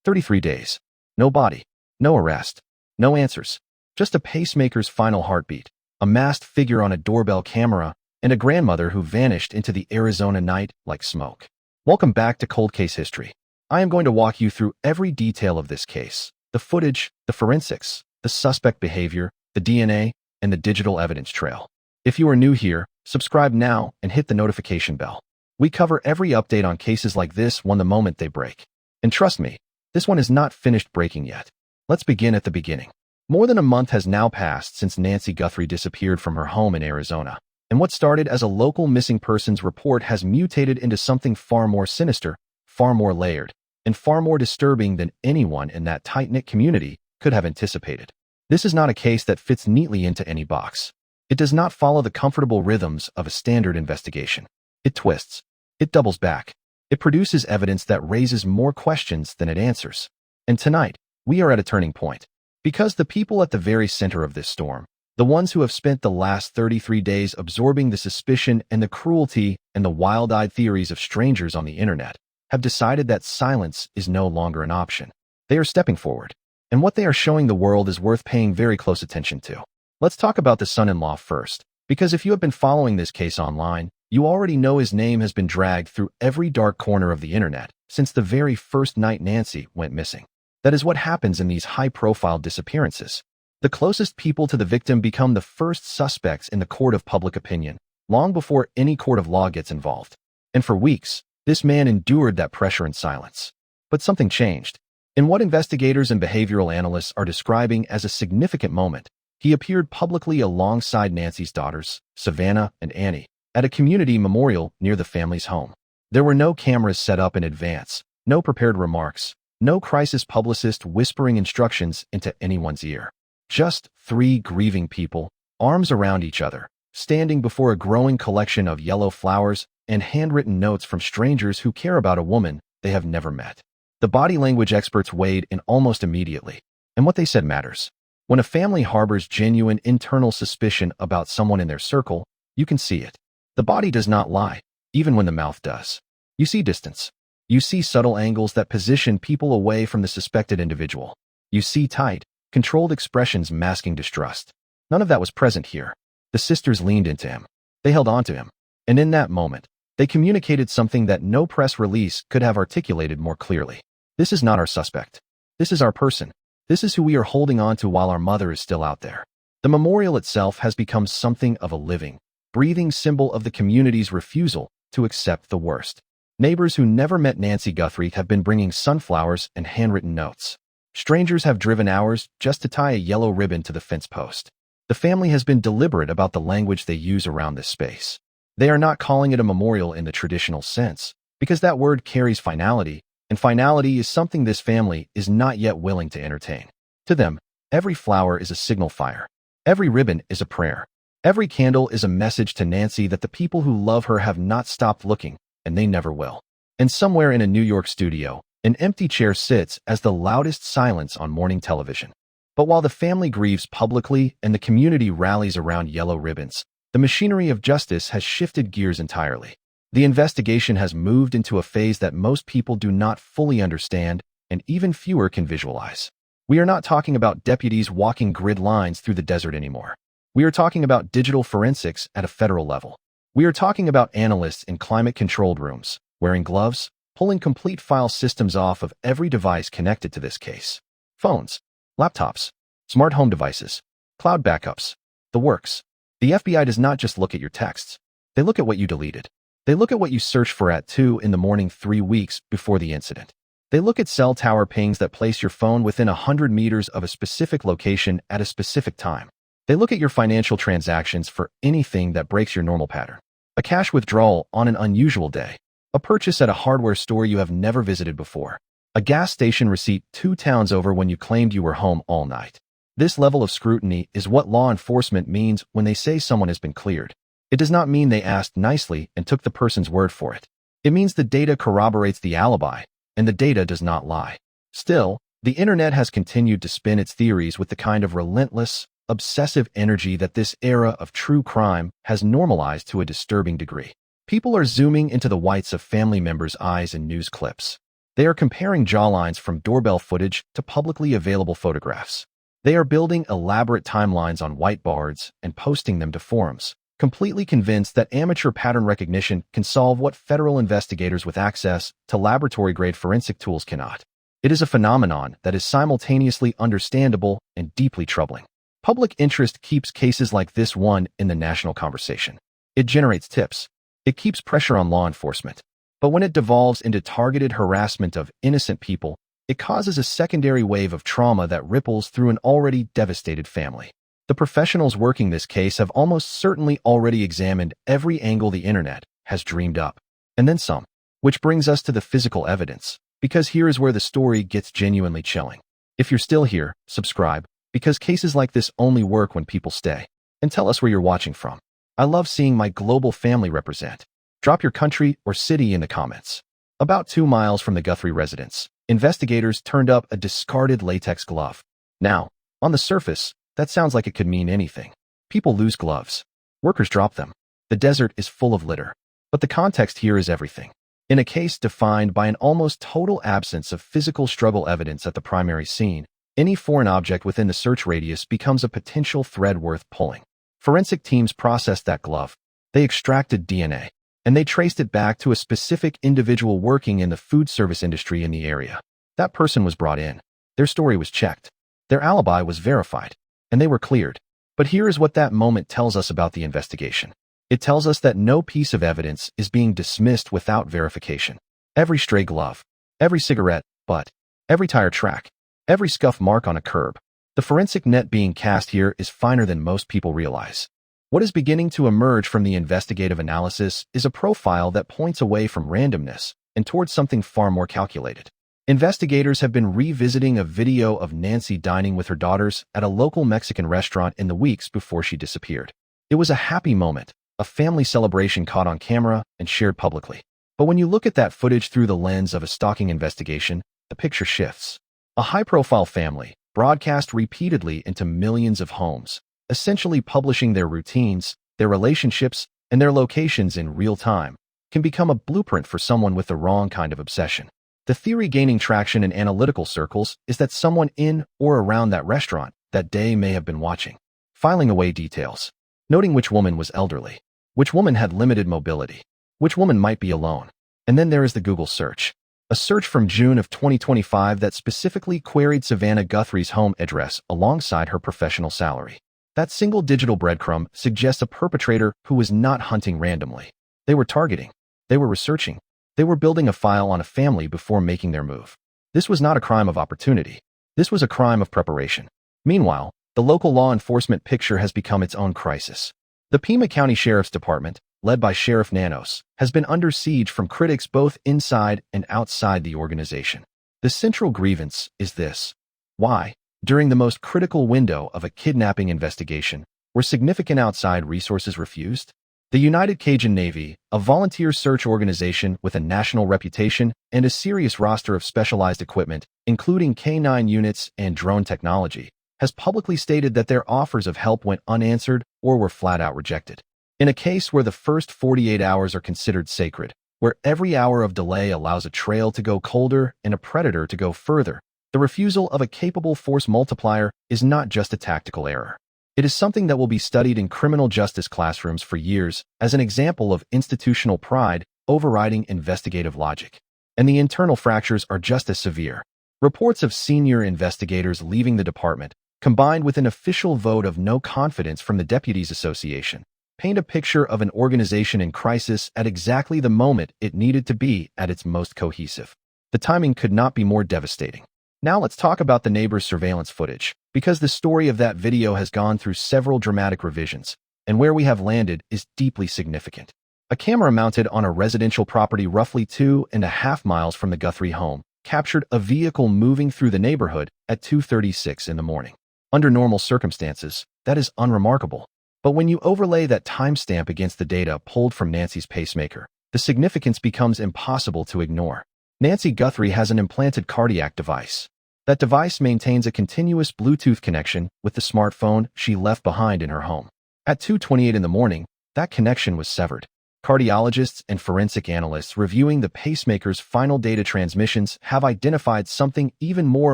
33 days. No body. No arrest. No answers. Just a pacemaker's final heartbeat, a masked figure on a doorbell camera, and a grandmother who vanished into the Arizona night like smoke. Welcome back to Cold Case History. I am going to walk you through every detail of this case, the footage, the forensics, the suspect behavior, the DNA, and the digital evidence trail. If you are new here, subscribe now and hit the notification bell. We cover every update on cases like this one the moment they break. And trust me, this one is not finished breaking yet. Let's begin at the beginning. More than a month has now passed since Nancy Guthrie disappeared from her home in Arizona, and what started as a local missing persons report has mutated into something far more sinister, far more layered, and far more disturbing than anyone in that tight-knit community could have anticipated. This is not a case that fits neatly into any box. It does not follow the comfortable rhythms of a standard investigation. It twists. It doubles back. It produces evidence that raises more questions than it answers. And tonight, we are at a turning point. Because the people at the very center of this storm, the ones who have spent the last 33 days absorbing the suspicion and the cruelty and the wild-eyed theories of strangers on the internet, have decided that silence is no longer an option. They are stepping forward. And what they are showing the world is worth paying very close attention to. Let's talk about the son-in-law first, because if you have been following this case online, you already know his name has been dragged through every dark corner of the internet since the very first night Nancy went missing. That is what happens in these high-profile disappearances. The closest people to the victim become the first suspects in the court of public opinion, long before any court of law gets involved. And for weeks, this man endured that pressure in silence. But something changed. In what investigators and behavioral analysts are describing as a significant moment, he appeared publicly alongside Nancy's daughters, Savannah and Annie, at a community memorial near the family's home. There were no cameras set up in advance, no prepared remarks, no crisis publicist whispering instructions into anyone's ear. Just three grieving people, arms around each other, standing before a growing collection of yellow flowers and handwritten notes from strangers who care about a woman they have never met. The body language experts weighed in almost immediately, and what they said matters. When a family harbors genuine internal suspicion about someone in their circle, you can see it. The body does not lie, even when the mouth does. You see distance. You see subtle angles that position people away from the suspected individual. You see tight, controlled expressions masking distrust. None of that was present here. The sisters leaned into him. They held on to him. And in that moment, they communicated something that no press release could have articulated more clearly. This is not our suspect. This is our person. This is who we are holding on to while our mother is still out there. The memorial itself has become something of a living, breathing symbol of the community's refusal to accept the worst. Neighbors who never met Nancy Guthrie have been bringing sunflowers and handwritten notes. Strangers have driven hours just to tie a yellow ribbon to the fence post. The family has been deliberate about the language they use around this space. They are not calling it a memorial in the traditional sense, because that word carries finality, and finality is something this family is not yet willing to entertain. To them, every flower is a signal fire. Every ribbon is a prayer. Every candle is a message to Nancy that the people who love her have not stopped looking, and they never will. And somewhere in a New York studio, an empty chair sits as the loudest silence on morning television. But while the family grieves publicly and the community rallies around yellow ribbons, the machinery of justice has shifted gears entirely. The investigation has moved into a phase that most people do not fully understand, and even fewer can visualize. We are not talking about deputies walking grid lines through the desert anymore. We are talking about digital forensics at a federal level. We are talking about analysts in climate-controlled rooms, wearing gloves, pulling complete file systems off of every device connected to this case. Phones, laptops, smart home devices, cloud backups, the works. The FBI does not just look at your texts. They look at what you deleted. They look at what you searched for at 2 in the morning 3 weeks before the incident. They look at cell tower pings that place your phone within 100 meters of a specific location at a specific time. They look at your financial transactions for anything that breaks your normal pattern. A cash withdrawal on an unusual day. A purchase at a hardware store you have never visited before. A gas station receipt 2 towns over when you claimed you were home all night. This level of scrutiny is what law enforcement means when they say someone has been cleared. It does not mean they asked nicely and took the person's word for it. It means the data corroborates the alibi, and the data does not lie. Still, the internet has continued to spin its theories with the kind of relentless, obsessive energy that this era of true crime has normalized to a disturbing degree. People are zooming into the whites of family members' eyes in news clips. They are comparing jawlines from doorbell footage to publicly available photographs. They are building elaborate timelines on whiteboards and posting them to forums, completely convinced that amateur pattern recognition can solve what federal investigators with access to laboratory-grade forensic tools cannot. It is a phenomenon that is simultaneously understandable and deeply troubling. Public interest keeps cases like this one in the national conversation. It generates tips. It keeps pressure on law enforcement. But when it devolves into targeted harassment of innocent people, it causes a secondary wave of trauma that ripples through an already devastated family. The professionals working this case have almost certainly already examined every angle the internet has dreamed up, and then some. Which brings us to the physical evidence, because here is where the story gets genuinely chilling. If you're still here, subscribe, because cases like this only work when people stay. And tell us where you're watching from. I love seeing my global family represent. Drop your country or city in the comments. About 2 miles from the Guthrie residence, investigators turned up a discarded latex glove. Now, on the surface, that sounds like it could mean anything. People lose gloves. Workers drop them. The desert is full of litter. But the context here is everything. In a case defined by an almost total absence of physical struggle evidence at the primary scene, any foreign object within the search radius becomes a potential thread worth pulling. Forensic teams processed that glove. They extracted DNA. And they traced it back to a specific individual working in the food service industry in the area. That person was brought in. Their story was checked. Their alibi was verified. And they were cleared. But here is what that moment tells us about the investigation. It tells us that no piece of evidence is being dismissed without verification. Every stray glove, every cigarette butt, every tire track, every scuff mark on a curb. The forensic net being cast here is finer than most people realize. What is beginning to emerge from the investigative analysis is a profile that points away from randomness and towards something far more calculated. Investigators have been revisiting a video of Nancy dining with her daughters at a local Mexican restaurant in the weeks before she disappeared. It was a happy moment, a family celebration caught on camera and shared publicly. But when you look at that footage through the lens of a stalking investigation, the picture shifts. A high-profile family, broadcast repeatedly into millions of homes, essentially publishing their routines, their relationships, and their locations in real time, can become a blueprint for someone with the wrong kind of obsession. The theory gaining traction in analytical circles is that someone in or around that restaurant that day may have been watching, filing away details, noting which woman was elderly, which woman had limited mobility, which woman might be alone. And then there is the Google search. A search from June of 2025 that specifically queried Savannah Guthrie's home address alongside her professional salary. That single digital breadcrumb suggests a perpetrator who was not hunting randomly. They were targeting. They were researching. They were building a file on a family before making their move. This was not a crime of opportunity. This was a crime of preparation. Meanwhile, the local law enforcement picture has become its own crisis. The Pima County Sheriff's Department, led by Sheriff Nanos, has been under siege from critics both inside and outside the organization. The central grievance is this. Why, during the most critical window of a kidnapping investigation, were significant outside resources refused? The United Cajun Navy, a volunteer search organization with a national reputation and a serious roster of specialized equipment, including K-9 units and drone technology, has publicly stated that their offers of help went unanswered or were flat out rejected. In a case where the first 48 hours are considered sacred, where every hour of delay allows a trail to go colder and a predator to go further, the refusal of a capable force multiplier is not just a tactical error. It is something that will be studied in criminal justice classrooms for years as an example of institutional pride overriding investigative logic. And the internal fractures are just as severe. Reports of senior investigators leaving the department, combined with an official vote of no confidence from the Deputies Association, paint a picture of an organization in crisis at exactly the moment it needed to be at its most cohesive. The timing could not be more devastating. Now let's talk about the neighbor's surveillance footage, because the story of that video has gone through several dramatic revisions, and where we have landed is deeply significant. A camera mounted on a residential property roughly 2.5 miles from the Guthrie home captured a vehicle moving through the neighborhood at 2:36 in the morning. Under normal circumstances, that is unremarkable. But when you overlay that timestamp against the data pulled from Nancy's pacemaker, the significance becomes impossible to ignore. Nancy Guthrie has an implanted cardiac device. That device maintains a continuous Bluetooth connection with the smartphone she left behind in her home. At 2:28 in the morning, that connection was severed. Cardiologists and forensic analysts reviewing the pacemaker's final data transmissions have identified something even more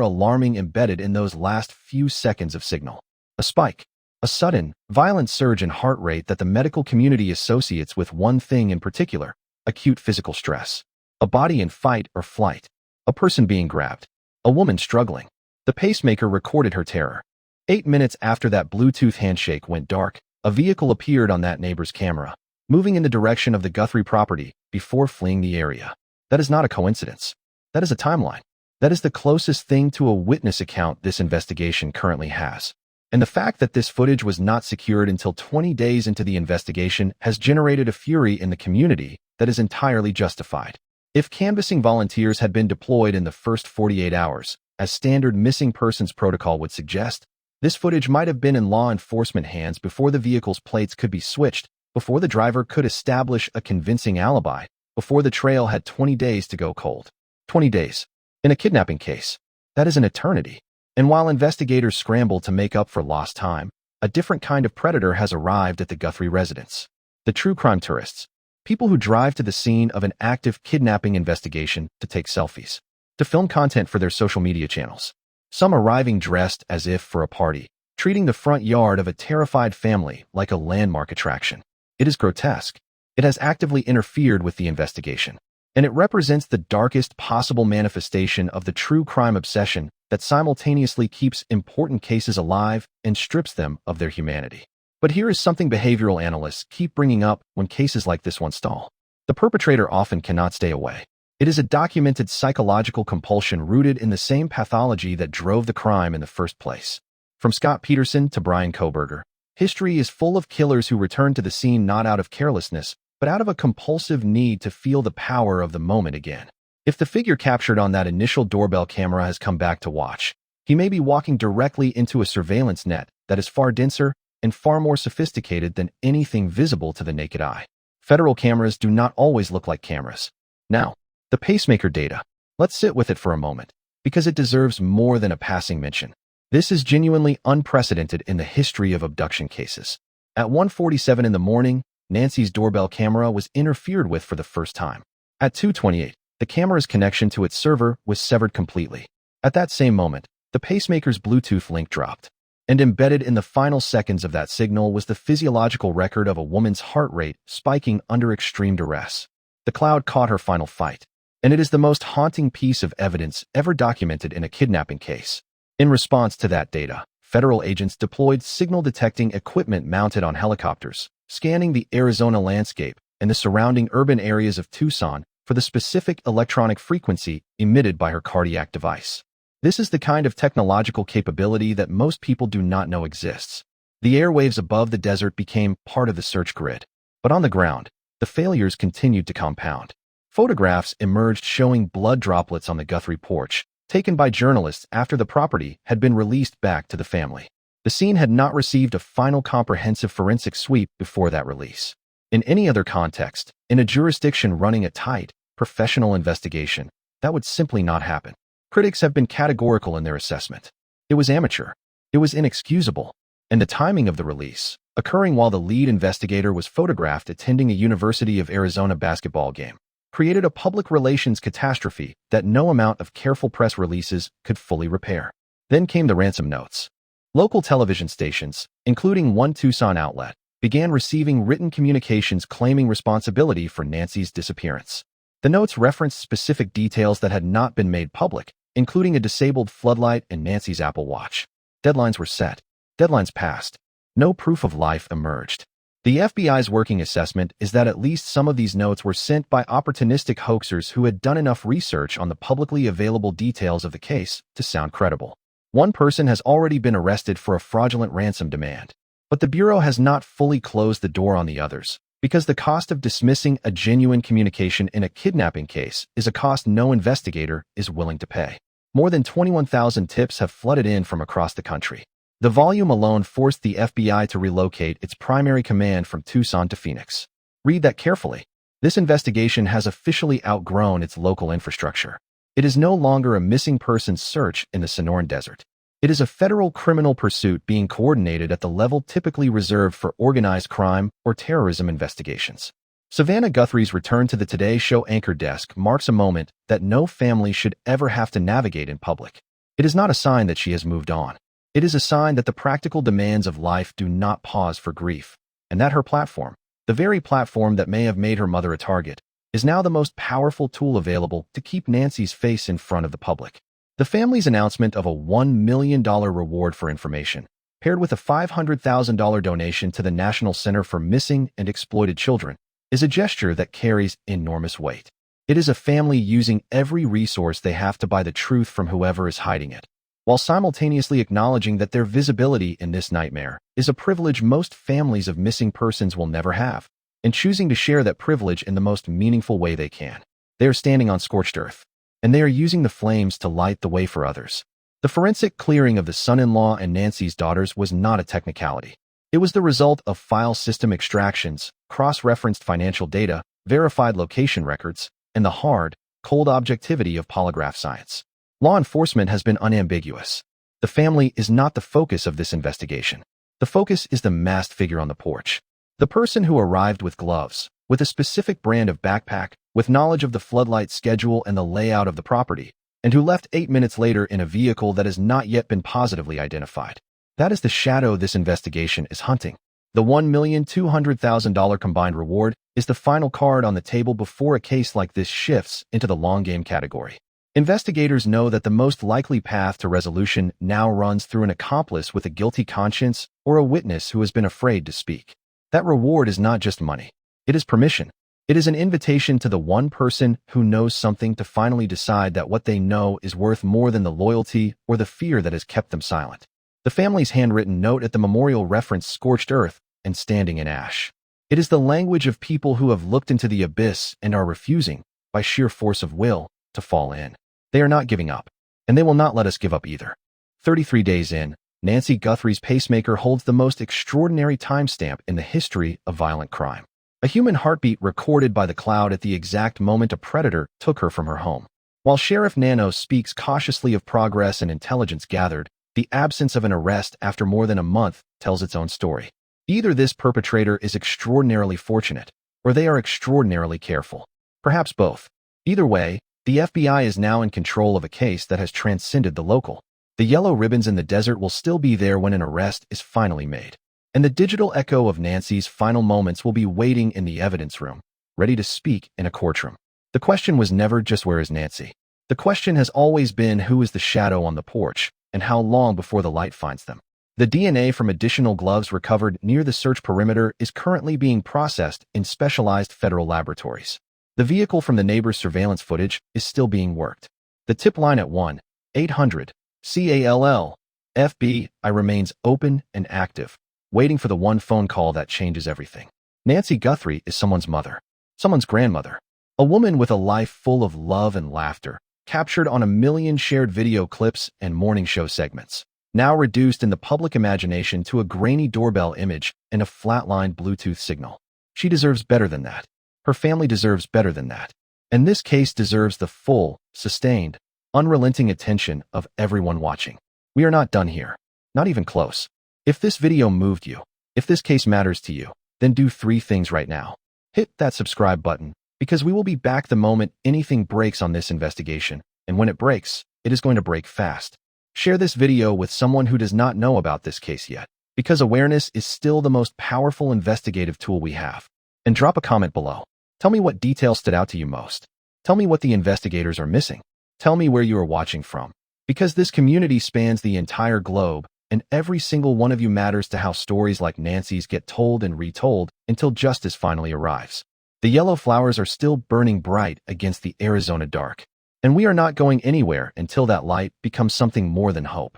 alarming embedded in those last few seconds of signal. A spike. A sudden, violent surge in heart rate that the medical community associates with one thing in particular: acute physical stress. A body in fight or flight. A person being grabbed. A woman struggling. The pacemaker recorded her terror. 8 minutes after that Bluetooth handshake went dark, a vehicle appeared on that neighbor's camera, moving in the direction of the Guthrie property before fleeing the area. That is not a coincidence. That is a timeline. That is the closest thing to a witness account this investigation currently has. And the fact that this footage was not secured until 20 days into the investigation has generated a fury in the community that is entirely justified. If canvassing volunteers had been deployed in the first 48 hours, as standard missing persons protocol would suggest, this footage might have been in law enforcement hands before the vehicle's plates could be switched, before the driver could establish a convincing alibi, before the trail had 20 days to go cold. 20 days. In a kidnapping case, that is an eternity. And while investigators scramble to make up for lost time, a different kind of predator has arrived at the Guthrie residence. The true crime tourists. People who drive to the scene of an active kidnapping investigation to take selfies, to film content for their social media channels. Some arriving dressed as if for a party, treating the front yard of a terrified family like a landmark attraction. It is grotesque. It has actively interfered with the investigation. And it represents the darkest possible manifestation of the true crime obsession that simultaneously keeps important cases alive and strips them of their humanity. But here is something behavioral analysts keep bringing up when cases like this one stall. The perpetrator often cannot stay away. It is a documented psychological compulsion rooted in the same pathology that drove the crime in the first place. From Scott Peterson to Brian Koberger, history is full of killers who return to the scene not out of carelessness, but out of a compulsive need to feel the power of the moment again. If the figure captured on that initial doorbell camera has come back to watch, he may be walking directly into a surveillance net that is far denser and far more sophisticated than anything visible to the naked eye. Federal cameras do not always look like cameras. Now, the pacemaker data. Let's sit with it for a moment, because it deserves more than a passing mention. This is genuinely unprecedented in the history of abduction cases. At 1:47 in the morning, Nancy's doorbell camera was interfered with for the first time. At 2:28, the camera's connection to its server was severed completely. At that same moment, the pacemaker's Bluetooth link dropped. And embedded in the final seconds of that signal was the physiological record of a woman's heart rate spiking under extreme duress. The cloud caught her final fight. And it is the most haunting piece of evidence ever documented in a kidnapping case. In response to that data, federal agents deployed signal-detecting equipment mounted on helicopters, scanning the Arizona landscape and the surrounding urban areas of Tucson for the specific electronic frequency emitted by her cardiac device. This is the kind of technological capability that most people do not know exists. The airwaves above the desert became part of the search grid. But on the ground, the failures continued to compound. Photographs emerged showing blood droplets on the Guthrie porch, taken by journalists after the property had been released back to the family. The scene had not received a final comprehensive forensic sweep before that release. In any other context, in a jurisdiction running a tight, professional investigation, that would simply not happen. Critics have been categorical in their assessment. It was amateur. It was inexcusable. And the timing of the release, occurring while the lead investigator was photographed attending a University of Arizona basketball game, created a public relations catastrophe that no amount of careful press releases could fully repair. Then came the ransom notes. Local television stations, including one Tucson outlet, began receiving written communications claiming responsibility for Nancy's disappearance. The notes referenced specific details that had not been made public, including a disabled floodlight and Nancy's Apple Watch. Deadlines were set. Deadlines passed. No proof of life emerged. The FBI's working assessment is that at least some of these notes were sent by opportunistic hoaxers who had done enough research on the publicly available details of the case to sound credible. One person has already been arrested for a fraudulent ransom demand, but the Bureau has not fully closed the door on the others, because the cost of dismissing a genuine communication in a kidnapping case is a cost no investigator is willing to pay. More than 21,000 tips have flooded in from across the country. The volume alone forced the FBI to relocate its primary command from Tucson to Phoenix. Read that carefully. This investigation has officially outgrown its local infrastructure. It is no longer a missing persons search in the Sonoran Desert. It is a federal criminal pursuit being coordinated at the level typically reserved for organized crime or terrorism investigations. Savannah Guthrie's return to the Today Show anchor desk marks a moment that no family should ever have to navigate in public. It is not a sign that she has moved on. It is a sign that the practical demands of life do not pause for grief, and that her platform, the very platform that may have made her mother a target, is now the most powerful tool available to keep Nancy's face in front of the public. The family's announcement of a $1 million reward for information, paired with a $500,000 donation to the National Center for Missing and Exploited Children, is a gesture that carries enormous weight. It is a family using every resource they have to buy the truth from whoever is hiding it, while simultaneously acknowledging that their visibility in this nightmare is a privilege most families of missing persons will never have, and choosing to share that privilege in the most meaningful way they can. They are standing on scorched earth, and they are using the flames to light the way for others. The forensic clearing of the son-in-law and Nancy's daughters was not a technicality. It was the result of file system extractions, cross-referenced financial data, verified location records, and the hard, cold objectivity of polygraph science. Law enforcement has been unambiguous. The family is not the focus of this investigation. The focus is the masked figure on the porch. The person who arrived with gloves, with a specific brand of backpack, with knowledge of the floodlight schedule and the layout of the property, and who left 8 minutes later in a vehicle that has not yet been positively identified. That is the shadow this investigation is hunting. The $1,200,000 combined reward is the final card on the table before a case like this shifts into the long game category. Investigators know that the most likely path to resolution now runs through an accomplice with a guilty conscience or a witness who has been afraid to speak. That reward is not just money. It is permission. It is an invitation to the one person who knows something to finally decide that what they know is worth more than the loyalty or the fear that has kept them silent. The family's handwritten note at the memorial referenced scorched earth and standing in ash. It is the language of people who have looked into the abyss and are refusing, by sheer force of will, to fall in. They are not giving up, and they will not let us give up either. 33 days in, Nancy Guthrie's pacemaker holds the most extraordinary timestamp in the history of violent crime. A human heartbeat recorded by the cloud at the exact moment a predator took her from her home. While Sheriff Nano speaks cautiously of progress and intelligence gathered, the absence of an arrest after more than a month tells its own story. Either this perpetrator is extraordinarily fortunate, or they are extraordinarily careful. Perhaps both. Either way, the FBI is now in control of a case that has transcended the local. The yellow ribbons in the desert will still be there when an arrest is finally made. And the digital echo of Nancy's final moments will be waiting in the evidence room, ready to speak in a courtroom. The question was never just where is Nancy. The question has always been who is the shadow on the porch, and how long before the light finds them. The DNA from additional gloves recovered near the search perimeter is currently being processed in specialized federal laboratories. The vehicle from the neighbor's surveillance footage is still being worked. The tip line at 1-800-CALL-FBI remains open and active, waiting for the one phone call that changes everything. Nancy Guthrie is someone's mother, someone's grandmother, a woman with a life full of love and laughter, captured on 1 million shared video clips and morning show segments, now reduced in the public imagination to a grainy doorbell image and a flatlined Bluetooth signal. She deserves better than that. Her family deserves better than that. And this case deserves the full, sustained, unrelenting attention of everyone watching. We are not done here. Not even close. If this video moved you, if this case matters to you, then do 3 things right now. Hit that subscribe button, because we will be back the moment anything breaks on this investigation, and when it breaks, it is going to break fast. Share this video with someone who does not know about this case yet, because awareness is still the most powerful investigative tool we have. And drop a comment below. Tell me what details stood out to you most. Tell me what the investigators are missing. Tell me where you are watching from. Because this community spans the entire globe, and every single one of you matters to how stories like Nancy's get told and retold until justice finally arrives. The yellow flowers are still burning bright against the Arizona dark, and we are not going anywhere until that light becomes something more than hope.